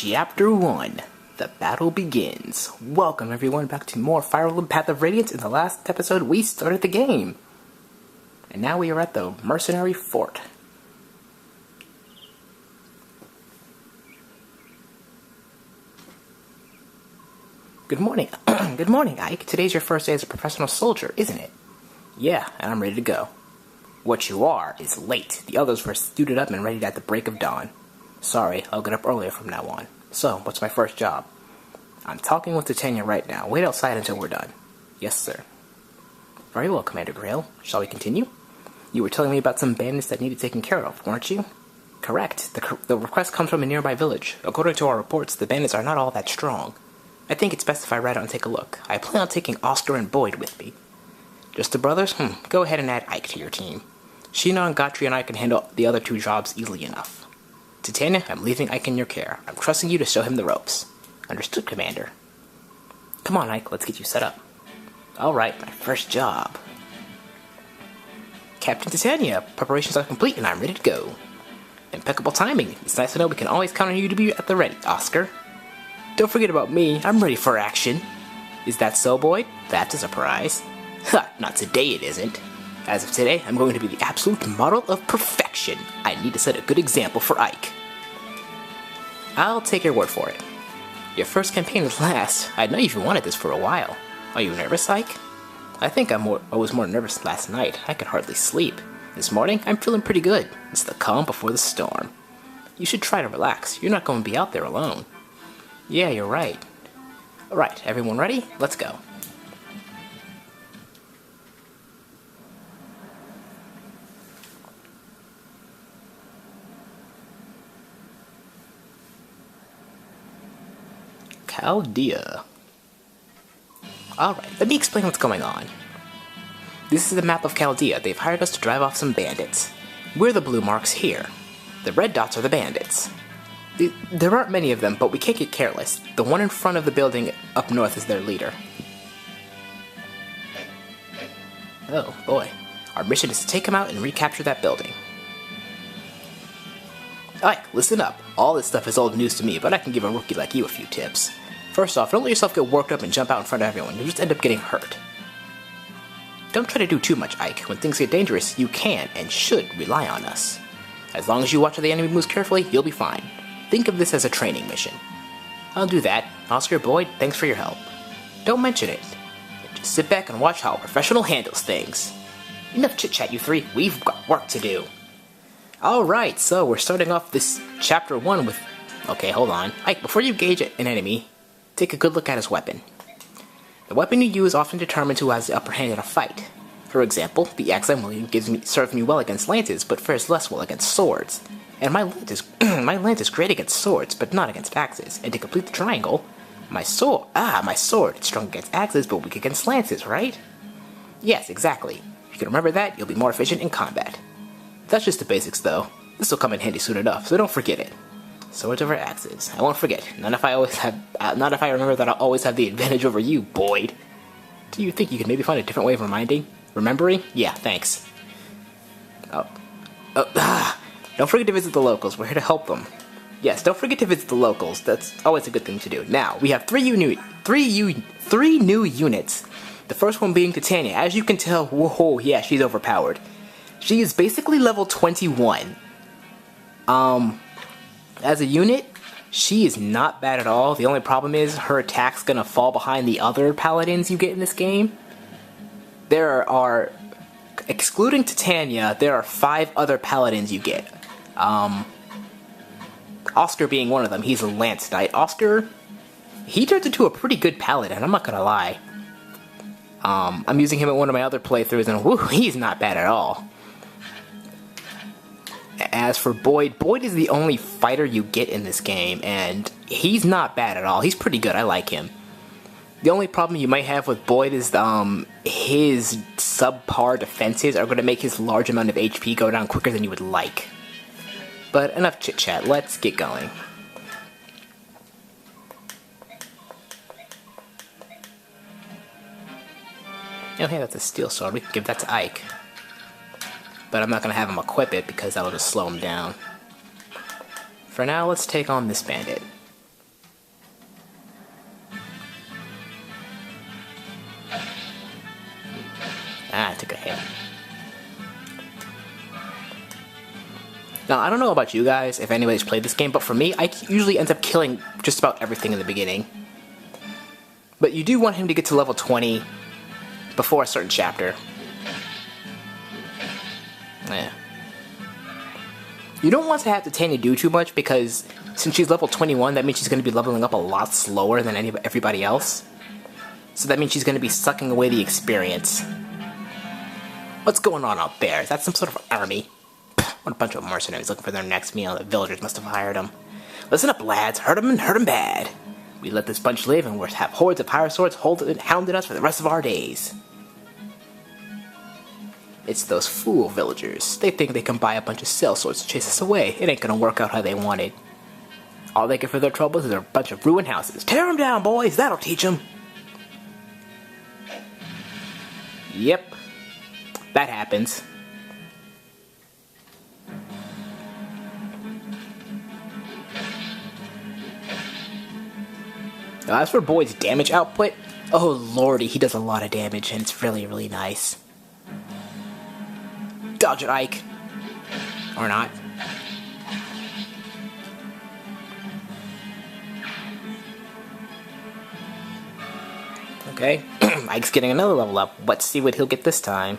Chapter 1. The battle begins. Welcome everyone back to more Fire Emblem Path of Radiance. In the last episode, we started the game. And now we are at the Mercenary Fort. Good morning. Good morning, Ike. Today's your first day as a professional soldier, isn't it? Yeah, and I'm ready to go. What you are is late. The others were suited up and ready at the break of dawn. Sorry, I'll get up earlier from now on. So, what's my first job? I'm talking with Titania right now. Wait outside until we're done. Yes, sir. Very well, Commander Greil. Shall we continue? You were telling me about some bandits that needed taken care of, weren't you? Correct. The request comes from a nearby village. According to our reports, the bandits are not all that strong. I think it's best if I ride out and take a look. I plan on taking Oscar and Boyd with me. Just the brothers? Go ahead and add Ike to your team. Sheena and Gotri and I can handle the other two jobs easily enough. Titania, I'm leaving Ike in your care. I'm trusting you to show him the ropes. Understood, Commander. Come on, Ike, let's get you set up. Alright, my first job. Captain Titania, preparations are complete and I'm ready to go. Impeccable timing. It's nice to know we can always count on you to be at the ready, Oscar. Don't forget about me. I'm ready for action. Is that so, Boyd? That's a surprise. Ha, not today it isn't. As of today, I'm going to be the absolute model of perfection. I need to set a good example for Ike. I'll take your word for it. Your first campaign is last. I know you've wanted this for a while. Are you nervous, Ike? I think I was more nervous last night. I could hardly sleep. This morning, I'm feeling pretty good. It's the calm before the storm. You should try to relax. You're not going to be out there alone. Yeah, you're right. Alright, everyone ready? Let's go. Chaldea. Alright, let me explain what's going on. This is the map of Chaldea. They've hired us to drive off some bandits. We're the blue marks here. The red dots are the bandits. There aren't many of them, but we can't get careless. The one in front of the building up north is their leader. Oh, boy. Our mission is to take him out and recapture that building. Ike, listen up. All this stuff is old news to me, but I can give a rookie like you a few tips. First off, don't let yourself get worked up and jump out in front of everyone. You'll just end up getting hurt. Don't try to do too much, Ike. When things get dangerous, you can and should rely on us. As long as you watch how the enemy moves carefully, you'll be fine. Think of this as a training mission. I'll do that. Oscar, Boyd, thanks for your help. Don't mention it. Just sit back and watch how a professional handles things. Enough chit-chat, you three. We've got work to do. Alright, so we're starting off this Chapter 1 with... Okay, hold on. Ike, before you gauge an enemy, take a good look at his weapon. The weapon you use often determines who has the upper hand in a fight. For example, the axe I'm wielding serves me well against lances, but fares less well against swords. And my lance is great against swords, but not against axes. And to complete the triangle, my sword, it's strong against axes, but weak against lances, right? Yes, exactly. If you can remember that, you'll be more efficient in combat. That's just the basics, though. This will come in handy soon enough, so don't forget it. Swords over axes. I won't forget. Not if I remember that I'll always have the advantage over you, Boyd. Do you think you could maybe find a different way of remembering? Yeah, thanks. Don't forget to visit the locals. We're here to help them. Yes, don't forget to visit the locals. That's always a good thing to do. Now, we have three new units. The first one being Titania. As you can tell, whoa, yeah, she's overpowered. She is basically level 21. As a unit, she is not bad at all. The only problem is her attack's gonna fall behind the other paladins you get in this game. There are, excluding Titania, there are 5 other paladins you get. Oscar being one of them. He's a lance knight. Oscar, he turns into a pretty good paladin, I'm not gonna lie. I'm using him at one of my other playthroughs, and whoo, he's not bad at all. As for Boyd, Boyd is the only fighter you get in this game, and he's not bad at all. He's pretty good. I like him. The only problem you might have with Boyd is his subpar defenses are going to make his large amount of HP go down quicker than you would like. But enough chit-chat. Let's get going. Oh, hey, that's a steel sword. We can give that to Ike. But I'm not going to have him equip it because that'll just slow him down. For now, let's take on this bandit. I took a hit. Now, I don't know about you guys, if anybody's played this game, but for me, I usually end up killing just about everything in the beginning. But you do want him to get to level 20 before a certain chapter. Yeah. You don't want to have Titania do too much, because since she's level 21, that means she's going to be leveling up a lot slower than everybody else. So that means she's going to be sucking away the experience. What's going on out there? Is that some sort of army? What a bunch of mercenaries looking for their next meal. The villagers must have hired them. Listen up, lads. Hurt 'em and hurt 'em bad. We let this bunch live, and we'll have hordes of pirate swords hounding us for the rest of our days. It's those fool villagers. They think they can buy a bunch of sell swords to chase us away. It ain't gonna work out how they wanted. All they get for their troubles is a bunch of ruined houses. Tear 'em down, boys. That'll teach 'em. Yep. That happens. Now, as for Boyd's damage output, oh lordy, he does a lot of damage, and it's really, really nice. Dodge it, Ike. Or not. Okay, Ike's getting another level up. Let's see what he'll get this time.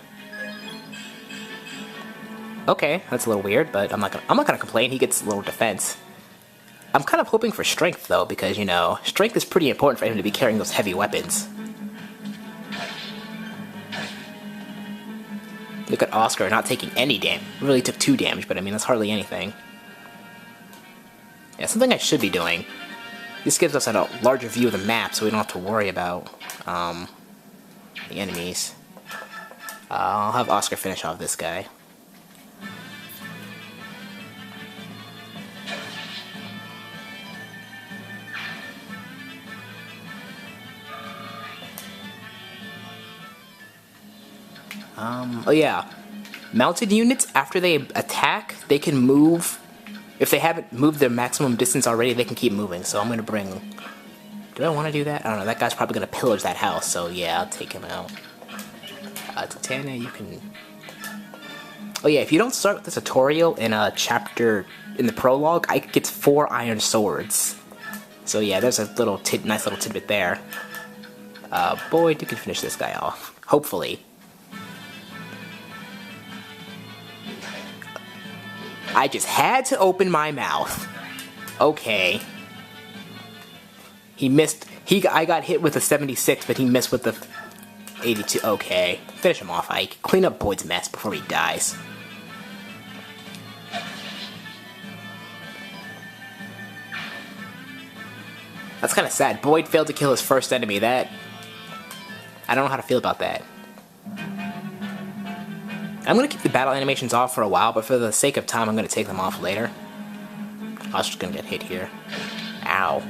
Okay, that's a little weird, but I'm not gonna complain. He gets a little defense. I'm kind of hoping for strength, though, because, you know, strength is pretty important for him to be carrying those heavy weapons. Look at Oscar not taking any damage. Really took 2 damage, but I mean, that's hardly anything. Yeah, something I should be doing. This gives us a larger view of the map, so we don't have to worry about the enemies. I'll have Oscar finish off this guy. Oh yeah, mounted units, after they attack, they can move. If they haven't moved their maximum distance already, they can keep moving, so I'm gonna bring... Do I want to do that? I don't know, that guy's probably gonna pillage that house, so yeah, I'll take him out. Titania, you can... Oh yeah, if you don't start with the tutorial in a chapter, in the prologue, Ike gets 4 iron swords. So yeah, there's a little nice little tidbit there. Boyd, you can finish this guy off. Hopefully. I just had to open my mouth. Okay. He missed. I got hit with a 76, but he missed with the 82. Okay. Finish him off, Ike. Clean up Boyd's mess before he dies. That's kind of sad. Boyd failed to kill his first enemy. I don't know how to feel about that. I'm going to keep the battle animations off for a while, but for the sake of time, I'm going to take them off later. I was just going to get hit here. Ow.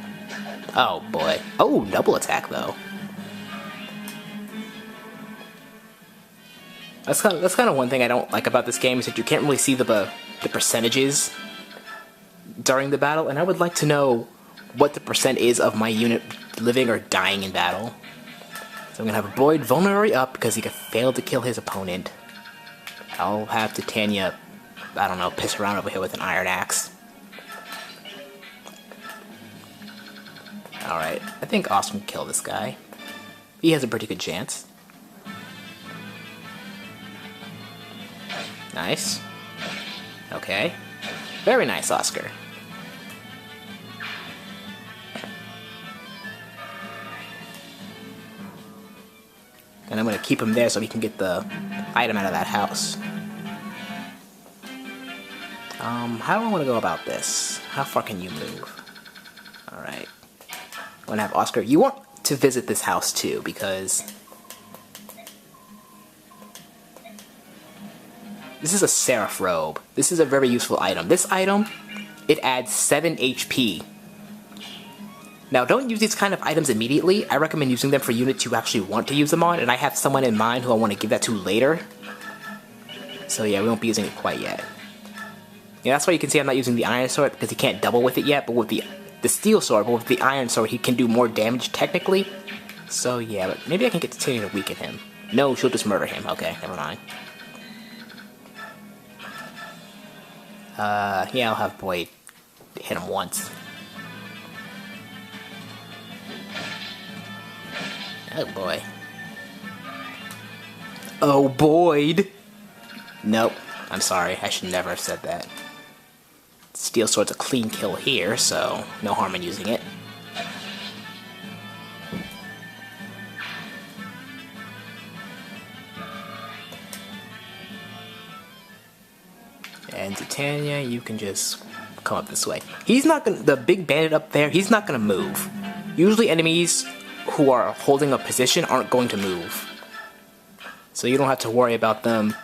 Oh, boy. Oh, double attack, though. That's kind of one thing I don't like about this game, is that you can't really see the percentages during the battle, and I would like to know what the percent is of my unit living or dying in battle. So I'm going to have Boyd vulnerary up, because he failed to kill his opponent. I'll have Titania, I don't know, piss around over here with an iron axe. Alright, I think Austin can kill this guy. He has a pretty good chance. Nice. Okay. Very nice, Oscar. And I'm going to keep him there so he can get the item out of that house. How do I want to go about this? How far can you move? Alright. I'm going to have Oscar. You want to visit this house too, because this is a Seraph Robe. This is a very useful item. This item, it adds 7 HP. Now, don't use these kind of items immediately. I recommend using them for units you actually want to use them on, and I have someone in mind who I want to give that to later. So yeah, we won't be using it quite yet. Yeah, that's why you can see I'm not using the iron sword, because he can't double with it yet, but with the steel sword, but with the iron sword, he can do more damage technically. So yeah, but maybe I can get Titania to weaken him. No, she'll just murder him. Okay, never mind. Yeah, I'll have Boyd hit him once. Oh boy. Oh, Boyd! Nope. I'm sorry. I should never have said that. Steel Sword's a clean kill here, so no harm in using it. And Titania, you can just come up this way. He's not gonna... The big bandit up there, he's not gonna move. Usually enemies who are holding a position aren't going to move. So you don't have to worry about them.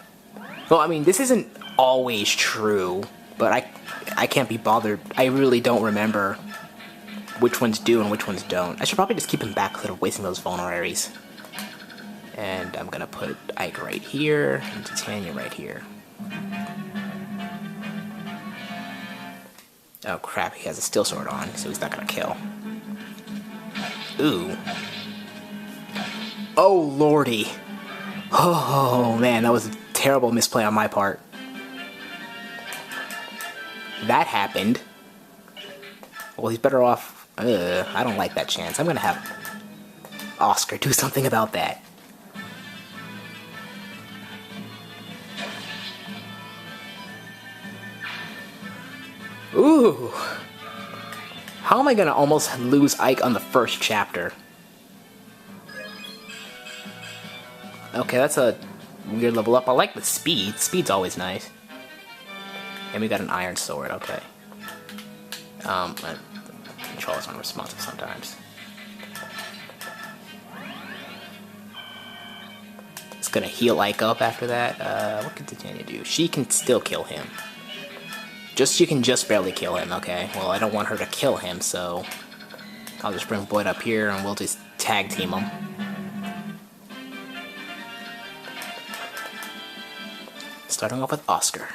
Well, I mean, this isn't always true, but I can't be bothered. I really don't remember which ones do and which ones don't. I should probably just keep him back instead of wasting those vulneraries. And I'm gonna put Ike right here, and Titania right here. Oh crap, he has a steel sword on, so he's not gonna kill. Ooh. Oh lordy. Oh man, that was a terrible misplay on my part. That happened. Well, he's better off... I don't like that chance. I'm gonna have Oscar do something about that. Ooh. How am I gonna almost lose Ike on the first chapter? Okay, that's a weird level up. I like the speed. Speed's always nice. And we got an iron sword, okay. Controls aren't responsive sometimes. It's gonna heal Ike up after that. What can Titania do? She can still kill him. She can just barely kill him, okay. Well, I don't want her to kill him, so I'll just bring Boyd up here and we'll just tag team him. Starting off with Oscar.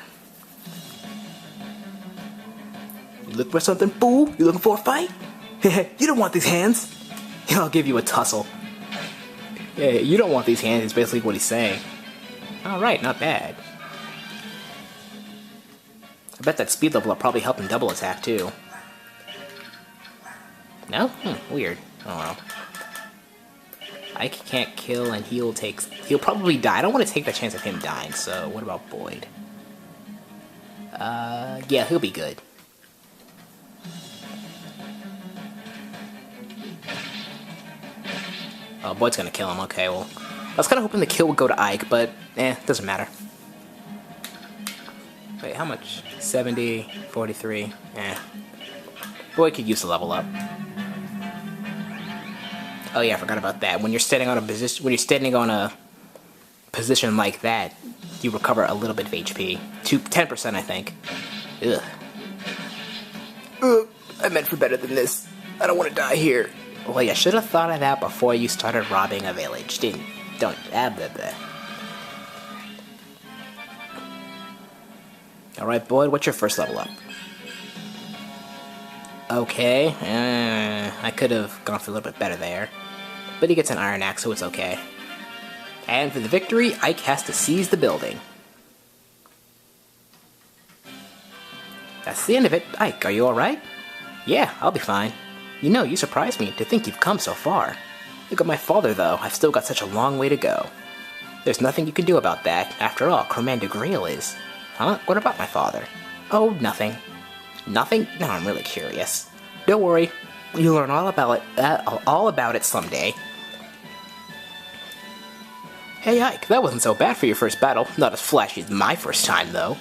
You look for something, fool? You looking for a fight? You don't want these hands. I'll give you a tussle. Yeah, you don't want these hands is basically what he's saying. Alright, not bad. I bet that speed level will probably help him double attack too. No? Weird. Oh well. Ike can't kill and he'll probably die. I don't want to take the chance of him dying, so what about Boyd? Yeah, he'll be good. Oh, Boyd's gonna kill him, okay, well. I was kinda hoping the kill would go to Ike, but doesn't matter. Wait, how much? 70, 43, Boyd could use a level up. Oh yeah, I forgot about that. When you're standing on a position like that, you recover a little bit of HP. 10%, I think. Ugh. I meant for better than this. I don't want to die here. Well, you should have thought of that before you started robbing a village. Don't add that. Alright, Boyd, what's your first level up? Okay, I could have gone for a little bit better there. But he gets an iron axe, so it's okay. And for the victory, Ike has to seize the building. That's the end of it. Ike, are you alright? Yeah, I'll be fine. You know, you surprised me to think you've come so far. Look at my father, though. I've still got such a long way to go. There's nothing you can do about that. After all, Commander Greil is. Huh? What about my father? Oh, nothing. Nothing? No, I'm really curious. Don't worry. You'll learn all about it someday. Hey Ike, that wasn't so bad for your first battle. Not as flashy as my first time, though.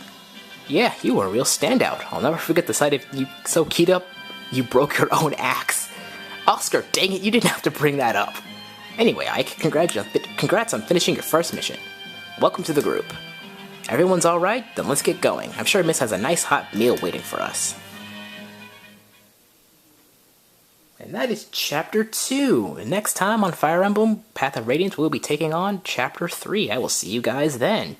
Yeah, you were a real standout. I'll never forget the sight of you so keyed up you broke your own axe. Oscar, dang it, you didn't have to bring that up. Anyway, Ike, congrats on finishing your first mission. Welcome to the group. Everyone's alright? Then let's get going. I'm sure Miss has a nice hot meal waiting for us. And that is Chapter 2. Next time on Fire Emblem Path of Radiance, we'll be taking on Chapter 3. I will see you guys then.